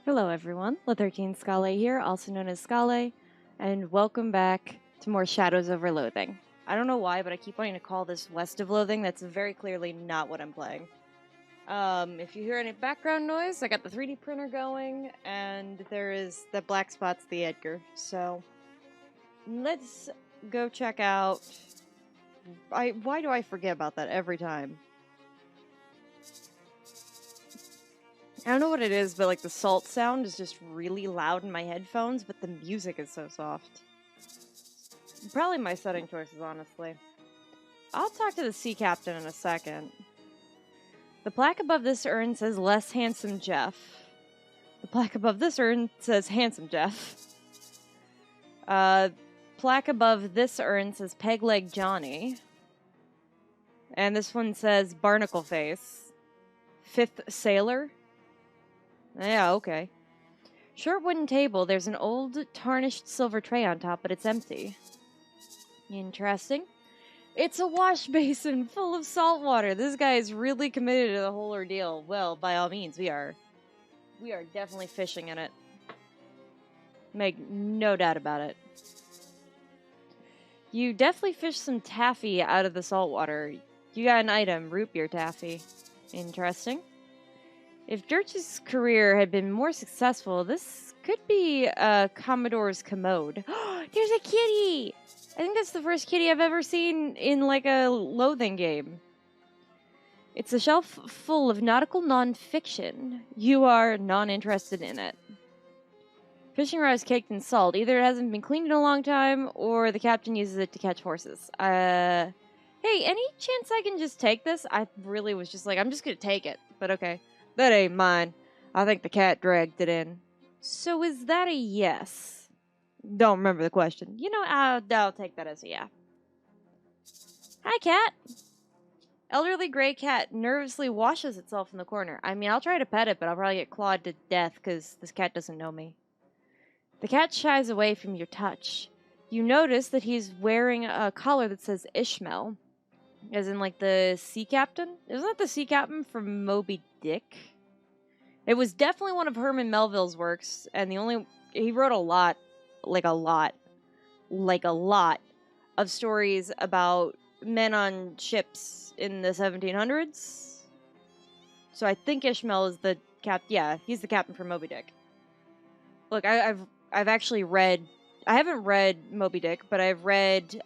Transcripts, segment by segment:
Hello everyone, La13 Scale here, also known as Scale, and welcome back to more Shadows over Loathing. I don't know why, but I keep wanting to call this West of Loathing. That's very clearly not what I'm playing. If you hear any background noise, I got the 3D printer going, and there is the black spots, the Edgar. So, let's go check out... Why do I forget about that every time? I don't know what it is, but like the salt sound is just really loud in my headphones, but the music is so soft. Probably my setting choices, honestly. I'll talk to the sea captain in a second. The plaque above this urn says less handsome Jeff. The plaque above this urn says handsome Jeff. Plaque above this urn says peg leg Johnny. And this one says barnacle face. Fifth sailor. Yeah, okay. Short wooden table, there's an old tarnished silver tray on top, but it's empty. Interesting. It's a wash basin full of salt water. This guy is really committed to the whole ordeal. Well, by all means, we are definitely fishing in it. Make no doubt about it. You definitely fished some taffy out of the salt water. You got an item, root beer taffy. Interesting. If Durch's career had been more successful, this could be Commodore's commode. There's a kitty! I think that's the first kitty I've ever seen in, like, a Loathing game. It's a shelf full of nautical non-fiction. You are non-interested in it. Fishing rod is caked in salt. Either it hasn't been cleaned in a long time, or the captain uses it to catch horses. Hey, any chance I can just take this? I really was just like, I'm just gonna take it, but okay. That ain't mine. I think the cat dragged it in. So is that a yes? Don't remember the question. You know, I'll take that as a yeah. Hi, cat. Elderly gray cat nervously washes itself in the corner. I mean, I'll try to pet it, but I'll probably get clawed to death because this cat doesn't know me. The cat shies away from your touch. You notice that he's wearing a collar that says Ishmael. As in, like, the sea captain? Isn't that the sea captain from Moby Dick? It was definitely one of Herman Melville's works, and he wrote a lot of stories about men on ships in the 1700s. So I think Ishmael is the he's the captain from Moby Dick. Look, I've actually read, I haven't read Moby Dick, but I've read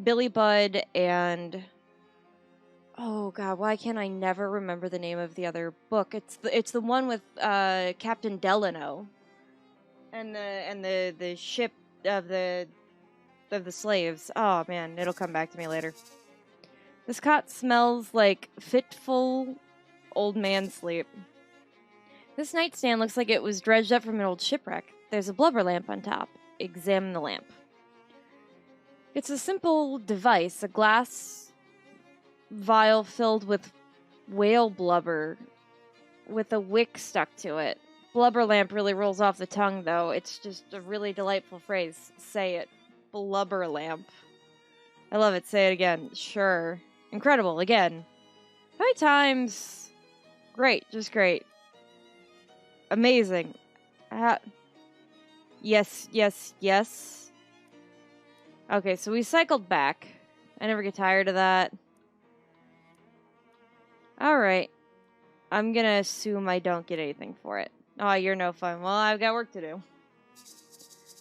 Billy Budd and oh god, why can't I never remember the name of the other book? It's the one with Captain Delano and the ship of the slaves. Oh man, it'll come back to me later. This cot smells like fitful old man sleep. This nightstand looks like it was dredged up from an old shipwreck. There's a blubber lamp on top. Examine the lamp. It's a simple device, a glass vial filled with whale blubber with a wick stuck to it. Blubber lamp really rolls off the tongue, though. It's just a really delightful phrase. Say it. Blubber lamp. I love it. Say it again. Sure. Incredible. Again. How many times? Great. Just great. Amazing. Yes, yes, yes. Okay, so we cycled back. I never get tired of that. Alright. I'm gonna assume I don't get anything for it. Oh, you're no fun. Well, I've got work to do.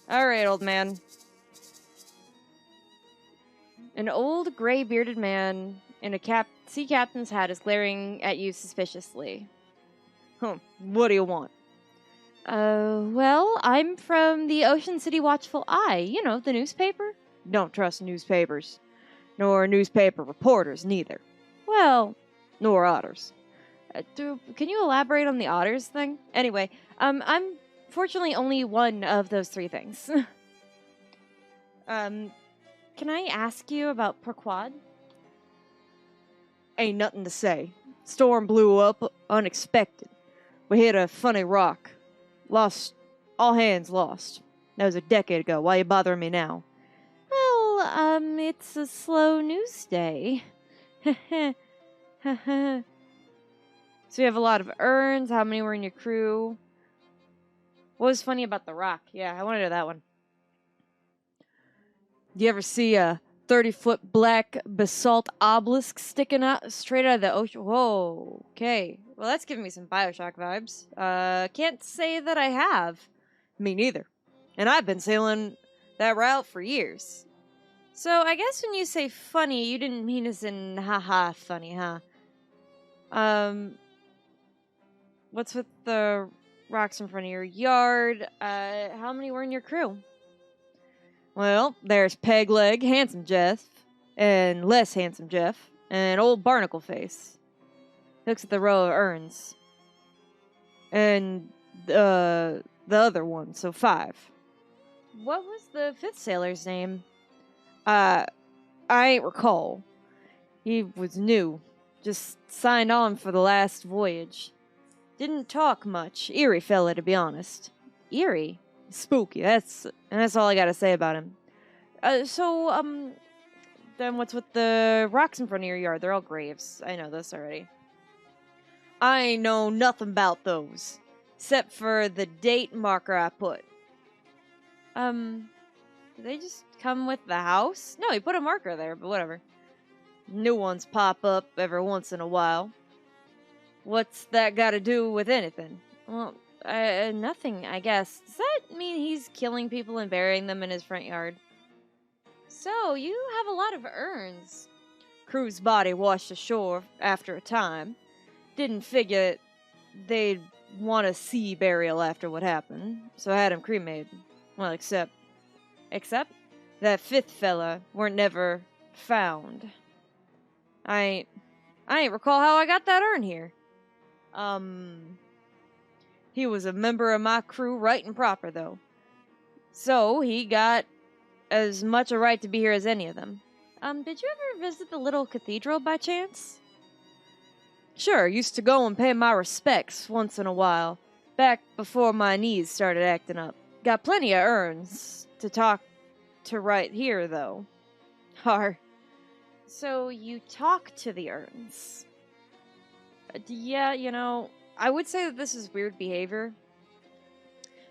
Alright, old man. An old, gray-bearded man in a sea captain's hat is glaring at you suspiciously. What do you want? Well, I'm from the Ocean City Watchful Eye. You know, the newspaper? Don't trust newspapers. Nor newspaper reporters, neither. Well, nor otters. Can you elaborate on the otters thing? Anyway, I'm fortunately only one of those three things. Can I ask you about Perquad? Ain't nothing to say. Storm blew up unexpected. We hit a funny rock. Lost. All hands lost. That was a decade ago. Why are you bothering me now? Well, it's a slow news day. So you have a lot of urns. How many were in your crew? What was funny about the rock? Yeah, I want to know that one. Do you ever see a 30-foot black basalt obelisk sticking out straight out of the ocean? Whoa, okay. Well, that's giving me some Bioshock vibes. Can't say that I have. Me neither. And I've been sailing that route for years. So I guess when you say funny, you didn't mean as in haha funny, huh? What's with the rocks in front of your yard? How many were in your crew? Well, there's Pegleg, Handsome Jeff, and Less Handsome Jeff, and Old Barnacle Face. Looks at the row of urns. And, the other one, so 5. What was the 5th sailor's name? I ain't recall. He was new. Just signed on for the last voyage. Didn't talk much. Eerie fella, to be honest. Eerie? Spooky. That's all I gotta say about him. Then what's with the rocks in front of your yard? They're all graves. I know this already. I ain't know nothing about those. Except for the date marker I put. Did they just come with the house? No, he put a marker there, but whatever. New ones pop up every once in a while. What's that got to do with anything? Well, nothing, I guess. Does that mean he's killing people and burying them in his front yard? So, you have a lot of urns. Crew's body washed ashore after a time. Didn't figure they'd want a sea burial after what happened, so I had him cremated. Well, except that 5th fella weren't never found. I ain't recall how I got that urn here. He was a member of my crew right and proper, though. So, he got as much a right to be here as any of them. Did you ever visit the little cathedral by chance? Sure, used to go and pay my respects once in a while, back before my knees started acting up. Got plenty of urns to talk to right here, though. So you talk to the urns. Yeah, I would say that this is weird behavior.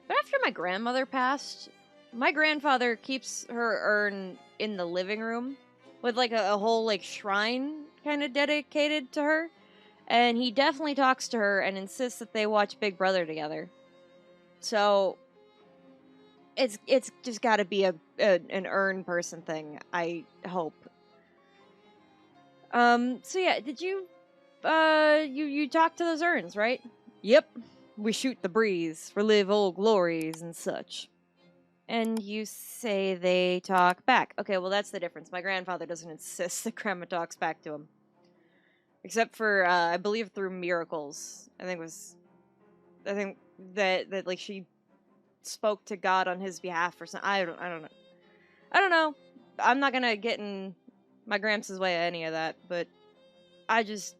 But after my grandmother passed, my grandfather keeps her urn in the living room with like a whole like shrine kind of dedicated to her. And he definitely talks to her and insists that they watch Big Brother together. So it's just got to be an urn person thing, I hope. So yeah, did you you talk to those urns, right? Yep. We shoot the breeze, relive old glories and such. And you say they talk back. Okay, well that's the difference. My grandfather doesn't insist that Grandma talks back to him. Except for, I believe through miracles. I think that like she spoke to God on his behalf or something. I don't know. I don't know. I'm not gonna get in my Gramps' way of any of that, but I just,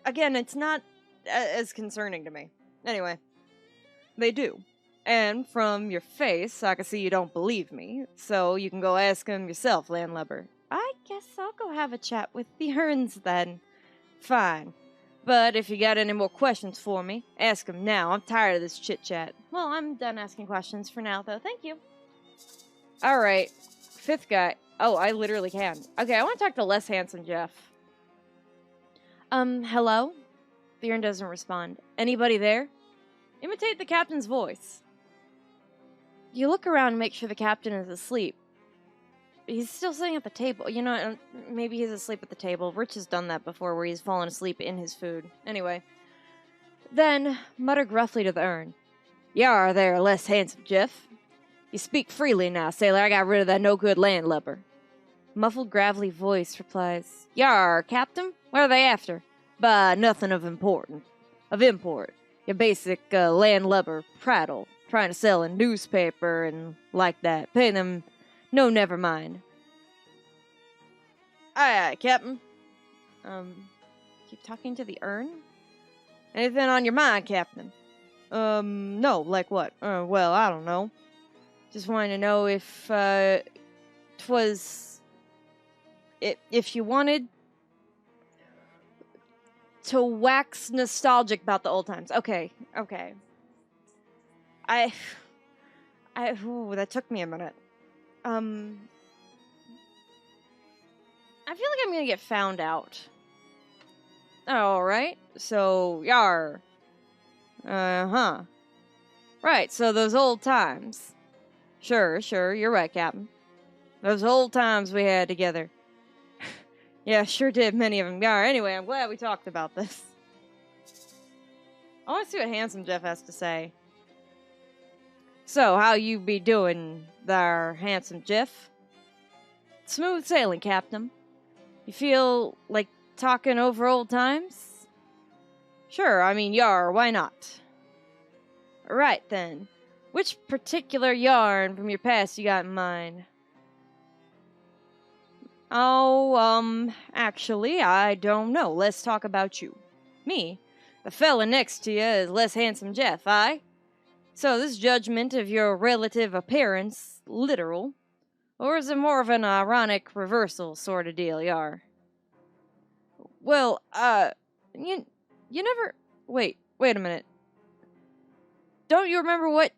again, it's not as concerning to me. Anyway, they do. And from your face, I can see you don't believe me, so you can go ask him yourself, landlubber. I guess I'll go have a chat with the urns then. Fine. But if you got any more questions for me, ask them now. I'm tired of this chit-chat. Well, I'm done asking questions for now, though. Thank you. Alright. 5th guy. Oh, I literally can. Okay, I want to talk to Less Handsome Jeff. Hello? The urn doesn't respond. Anybody there? Imitate the captain's voice. You look around and make sure the captain is asleep. He's still sitting at the table. Maybe he's asleep at the table. Rich has done that before, where he's fallen asleep in his food. Anyway. Then, mutter gruffly to the urn. Yar there, Less Handsome Jeff. You speak freely now, sailor. I got rid of that no-good landlubber. Muffled, gravelly voice replies, Yar, Captain. What are they after? Bah, nothing of import. Your basic landlubber prattle. Trying to sell a newspaper and like that. Pay them... No, never mind. Aye, Captain. Keep talking to the urn? Anything on your mind, Captain? No, like what? Well, I don't know. Just wanted to know if, if you wanted to wax nostalgic about the old times. Okay. I... Ooh, that took me a minute. I feel like I'm gonna get found out. Alright, so, yar. Uh-huh. Right, so those old times. Sure, you're right, Captain. Those old times we had together. Yeah, sure did, many of them. Yar, anyway, I'm glad we talked about this. I want to see what Handsome Jeff has to say. So, how you be doing there, Handsome Jeff? Smooth sailing, Captain. You feel like talking over old times? Sure, I mean, yar, why not? Right then. Which particular yarn from your past you got in mind? Oh, actually, I don't know. Let's talk about you. Me? The fella next to you is less handsome Jeff, aye? So this judgment of your relative appearance, literal? Or is it more of an ironic reversal sort of deal, yar? Well, you never... Wait a minute. Don't you remember what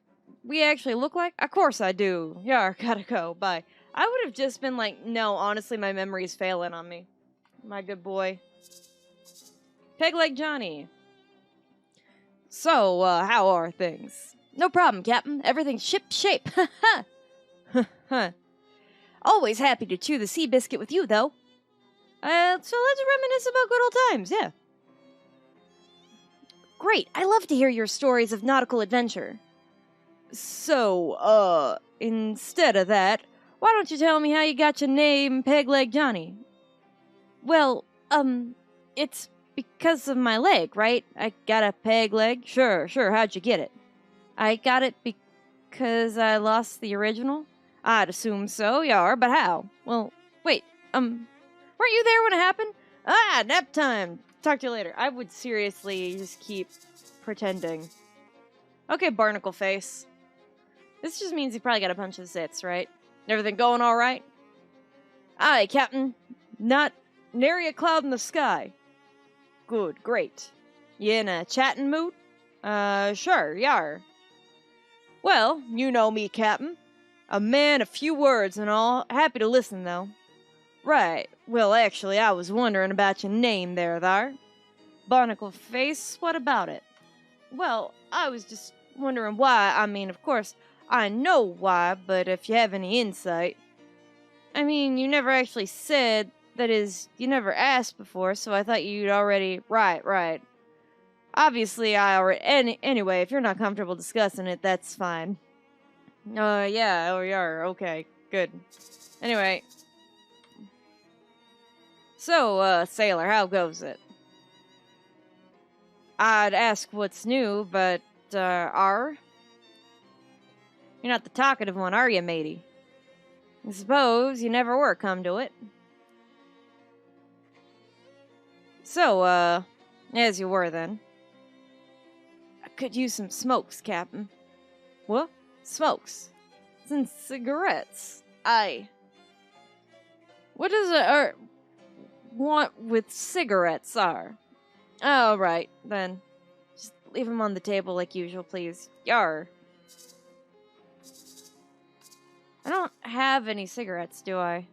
we actually look like? Of course I do. Yar, gotta go, bye. I would have just been like, no, honestly, my memory's failing on me. My good boy. Peg Leg Johnny. So, how are things? No problem, Captain. Everything's ship-shape. Ha ha. Always happy to chew the sea biscuit with you, though. So let's reminisce about good old times, yeah. Great, I love to hear your stories of nautical adventure. So, instead of that, why don't you tell me how you got your name, Peg Leg Johnny? Well, it's because of my leg, right? I got a peg leg. Sure, how'd you get it? I got it because I lost the original? I'd assume so, yar, but how? Well, wait, weren't you there when it happened? Ah, nap time. Talk to you later. I would seriously just keep pretending. Okay, barnacle face. This just means you probably got a bunch of zits, right? Everything going all right? Aye, Captain. Not nary a cloud in the sky. Good, great. You in a chatting mood? Sure, yar. Well, you know me, Captain. A man of few words and all. Happy to listen, though. Right. Well, actually, I was wondering about your name there. Barnacle face, what about it? Well, I was just wondering why. I mean, of course, I know why, but if you have any insight. I mean, you never actually said, that is, you never asked before, so I thought you'd already... Right. Obviously, I already... Anyway, if you're not comfortable discussing it, that's fine. Yeah, oh, you are. Okay, good. Anyway. So, sailor, how goes it? I'd ask what's new, but, You're not the talkative one, are you, matey? I suppose you never were, come to it. So, as you were then. I could use some smokes, Captain. What? Smokes? Some cigarettes. Aye. What does it want with cigarettes, are? Oh, right, then. Just leave them on the table like usual, please. Yar. I don't have any cigarettes, do I?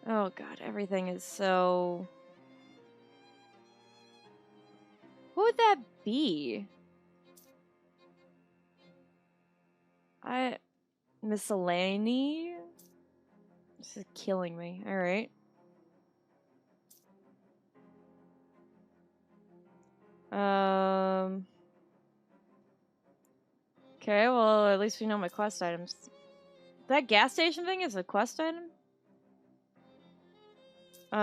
Oh god, everything is so... What would that be? Miscellany? This is killing me. Alright. Okay, well, at least we know my quest items. That gas station thing is a quest item? Do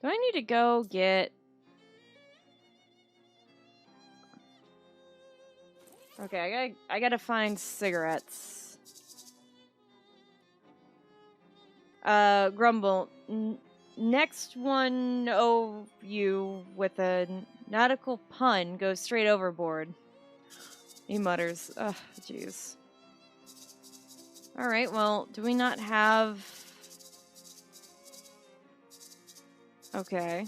I need to go get... Okay, I gotta find cigarettes. Grumble. Next one, you with a nautical pun goes straight overboard. He mutters. Ugh, jeez. Alright, well, do we not have... Okay.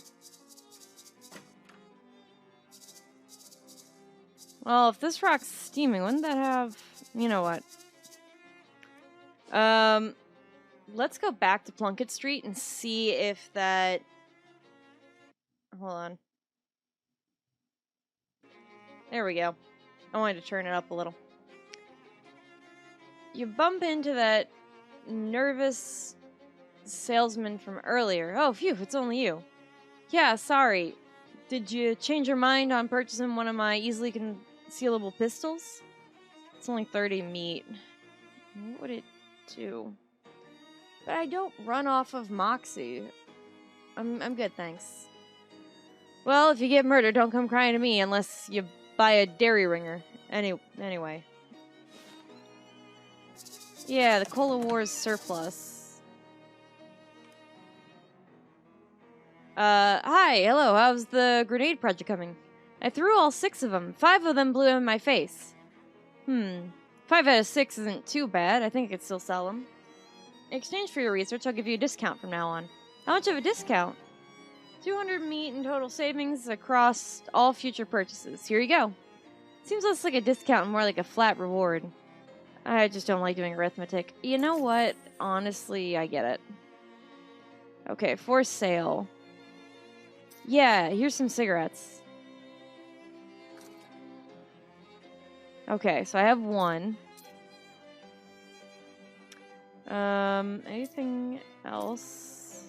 Well, if this rock's steaming, wouldn't that have... You know what? Let's go back to Plunkett Street and see if that... Hold on. There we go. I wanted to turn it up a little. You bump into that nervous salesman from earlier. Oh, phew, it's only you. Yeah, sorry. Did you change your mind on purchasing one of my easily concealable pistols? It's only 30 meat. What would it do? But I don't run off of Moxie. I'm good, thanks. Well, if you get murdered, don't come crying to me unless you buy a dairy ringer. Anyway. Yeah, the Cola Wars surplus. Hi, hello, how's the grenade project coming? I threw all 6 of them. 5 of them blew in my face. 5 out of 6 isn't too bad. I think I could still sell them. In exchange for your research, I'll give you a discount from now on. How much of a discount? 200 meat in total savings across all future purchases. Here you go. Seems less like a discount and more like a flat reward. I just don't like doing arithmetic. You know what? Honestly, I get it. Okay, for sale. Yeah, here's some cigarettes. Okay, so I have 1. Anything else?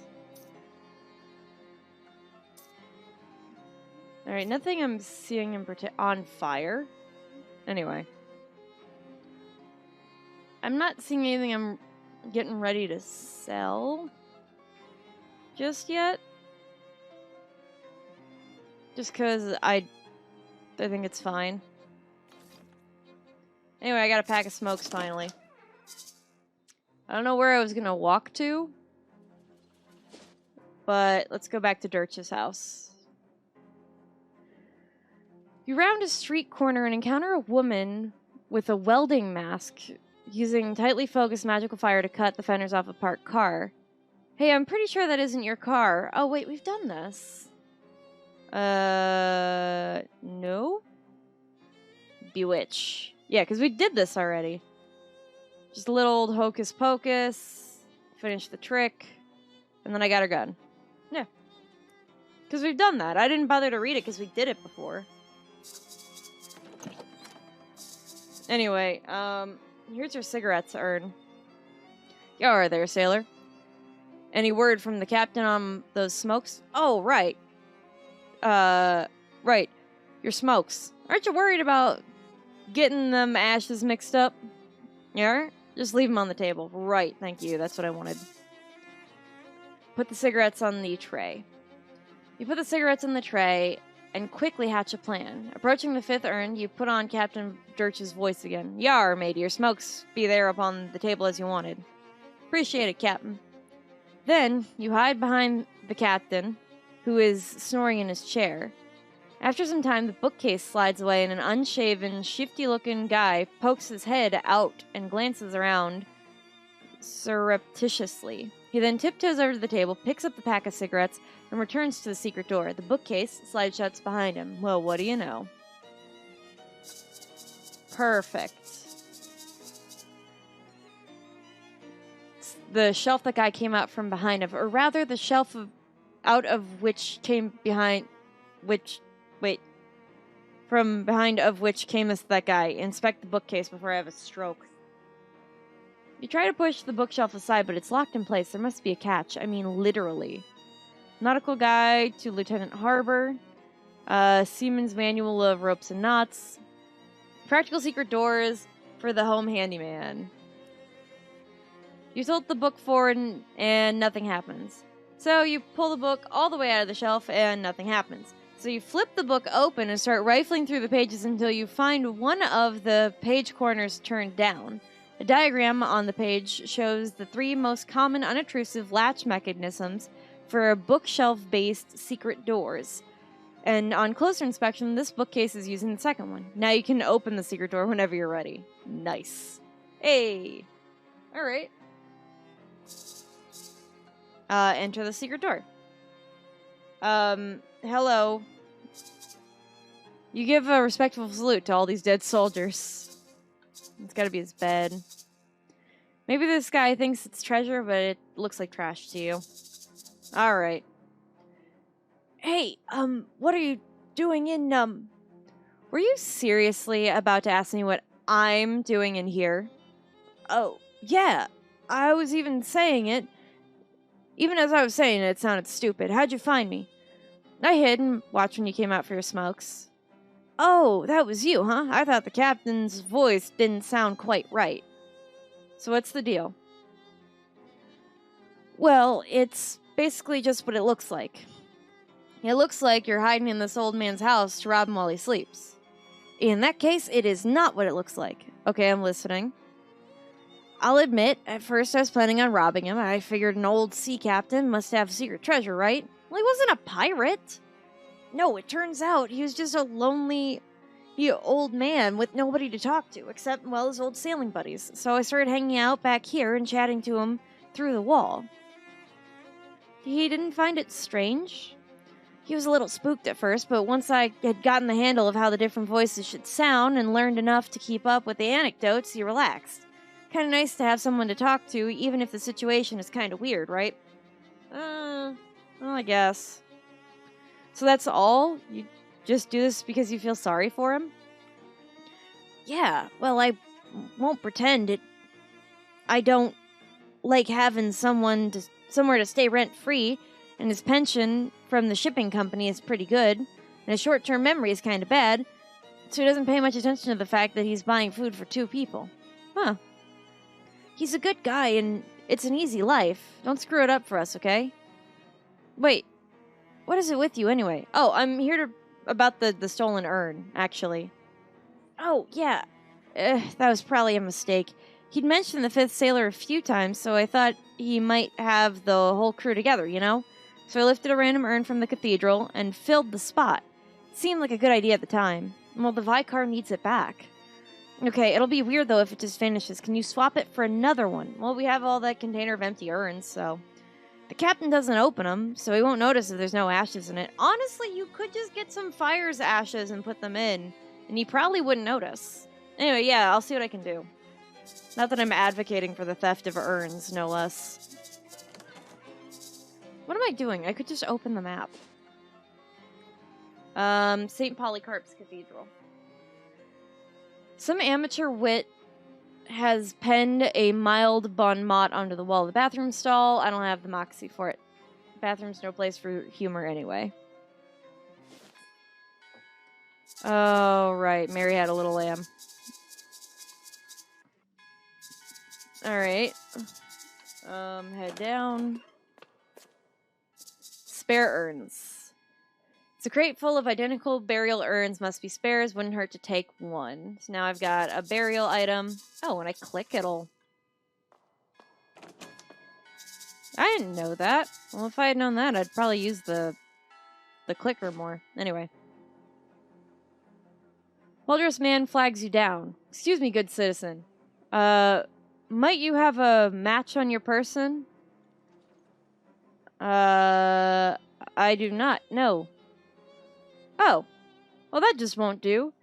Alright, nothing I'm seeing in on fire. Anyway. I'm not seeing anything I'm getting ready to sell just yet. Just because I think it's fine. Anyway, I got a pack of smokes finally. I don't know where I was going to walk to, but let's go back to Durch's house. You round a street corner and encounter a woman with a welding mask using tightly focused magical fire to cut the fenders off a parked car. Hey, I'm pretty sure that isn't your car. Oh, wait, we've done this. No? Bewitch. Yeah, because we did this already. Just a little old hocus pocus. Finish the trick. And then I got her gun. Yeah. Because we've done that. I didn't bother to read it because we did it before. Anyway, here's your cigarettes to earn. You are there, sailor. Any word from the captain on those smokes? Oh, right. Right. Your smokes. Aren't you worried about getting them ashes mixed up? Yeah? Just leave them on the table. Right, thank you. That's what I wanted. Put the cigarettes on the tray. You put the cigarettes on the tray and quickly hatch a plan. Approaching the 5th urn, you put on Captain Durch's voice again. Yar, matey, your smokes be there upon the table as you wanted. Appreciate it, Captain. Then, you hide behind the captain, who is snoring in his chair. After some time, the bookcase slides away and an unshaven, shifty-looking guy pokes his head out and glances around surreptitiously. He then tiptoes over to the table, picks up the pack of cigarettes, and returns to the secret door. The bookcase slides shut behind him. Well, what do you know? Perfect. It's the shelf that guy came out from behind of, or rather the shelf out of which came behind, from behind of which cameth that guy. Inspect the bookcase before I have a stroke. You try to push the bookshelf aside, but it's locked in place. There must be a catch. I mean, literally. Nautical Guide to Lieutenant Harbor. Seaman's Manual of Ropes and Knots. Practical Secret Doors for the Home Handyman. You tilt the book forward and nothing happens. So you pull the book all the way out of the shelf and nothing happens. So you flip the book open and start rifling through the pages until you find one of the page corners turned down. A diagram on the page shows the 3 most common unobtrusive latch mechanisms for bookshelf-based secret doors. And on closer inspection, this bookcase is using the second one. Now you can open the secret door whenever you're ready. Nice. Hey! Alright. Enter the secret door. Hello. You give a respectful salute to all these dead soldiers. It's gotta be his bed. Maybe this guy thinks it's treasure, but it looks like trash to you. Alright. Hey, what are you doing in, Were you seriously about to ask me what I'm doing in here? Oh, yeah. I was even saying it. Even as I was saying it, it sounded stupid. How'd you find me? I hid and watched when you came out for your smokes. Oh, that was you, huh? I thought the captain's voice didn't sound quite right. So what's the deal? Well, it's basically just what it looks like. It looks like you're hiding in this old man's house to rob him while he sleeps. In that case, it is not what it looks like. Okay, I'm listening. I'll admit, at first I was planning on robbing him. I figured an old sea captain must have secret treasure, right? Well, he wasn't a pirate. No, it turns out he was just a lonely old man with nobody to talk to, except, well, his old sailing buddies. So I started hanging out back here and chatting to him through the wall. He didn't find it strange. He was a little spooked at first, but once I had gotten the handle of how the different voices should sound and learned enough to keep up with the anecdotes, he relaxed. Kind of nice to have someone to talk to, even if the situation is kind of weird, right? Well, I guess. So that's all? You just do this because you feel sorry for him? Yeah, well, I won't pretend it. I don't like having somewhere to stay rent-free, and his pension from the shipping company is pretty good, and his short-term memory is kind of bad, so he doesn't pay much attention to the fact that he's buying food for 2 people. Huh. He's a good guy, and it's an easy life. Don't screw it up for us, okay? Wait, what is it with you anyway? Oh, I'm here about the stolen urn, actually. Oh, yeah. That was probably a mistake. He'd mentioned the 5th sailor a few times, so I thought he might have the whole crew together, you know? So I lifted a random urn from the cathedral and filled the spot. It seemed like a good idea at the time. Well, the Vicar needs it back. Okay, it'll be weird, though, if it just vanishes. Can you swap it for another one? Well, we have all that container of empty urns, so... The captain doesn't open them, so he won't notice if there's no ashes in it. Honestly, you could just get some fire's ashes and put them in, and he probably wouldn't notice. Anyway, yeah, I'll see what I can do. Not that I'm advocating for the theft of urns, no less. What am I doing? I could just open the map. St. Polycarp's Cathedral. Some amateur wit has penned a mild bon mot onto the wall of the bathroom stall. I don't have the moxie for it. Bathroom's no place for humor anyway. Oh, right. Mary had a little lamb. Alright. Head down. Spare urns. It's a crate full of identical burial urns. Must be spares. Wouldn't hurt to take one. So now I've got a burial item. Oh, when I click, it'll... I didn't know that. Well, if I had known that, I'd probably use the clicker more. Anyway. Well-dressed man flags you down. Excuse me, good citizen. Might you have a match on your person? I do not. No. Oh. Well, that just won't do.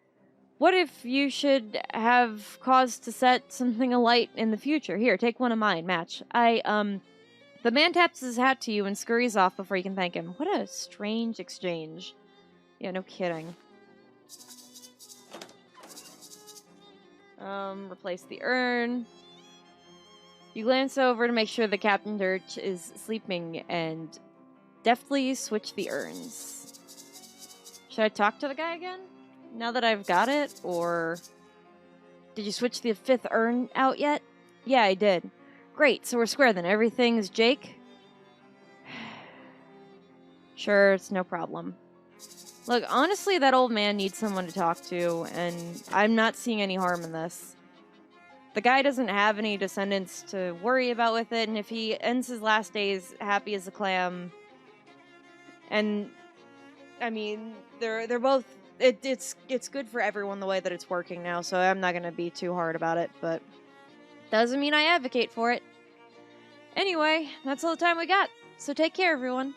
What if you should have cause to set something alight in the future? Here, take one of mine. Match. The man taps his hat to you and scurries off before you can thank him. What a strange exchange. Yeah, no kidding. Replace the urn. You glance over to make sure the Captain Durch is sleeping and deftly switch the urns. Should I talk to the guy again? Now that I've got it? Or did you switch the 5th urn out yet? Yeah, I did. Great, so we're square then. Everything's Jake? Sure, it's no problem. Look, honestly, that old man needs someone to talk to, and I'm not seeing any harm in this. The guy doesn't have any descendants to worry about with it, and if he ends his last days happy as a clam, and I mean, they're both. It's good for everyone the way that it's working now, so I'm not gonna be too hard about it, but doesn't mean I advocate for it. Anyway, that's all the time we got. So take care, everyone.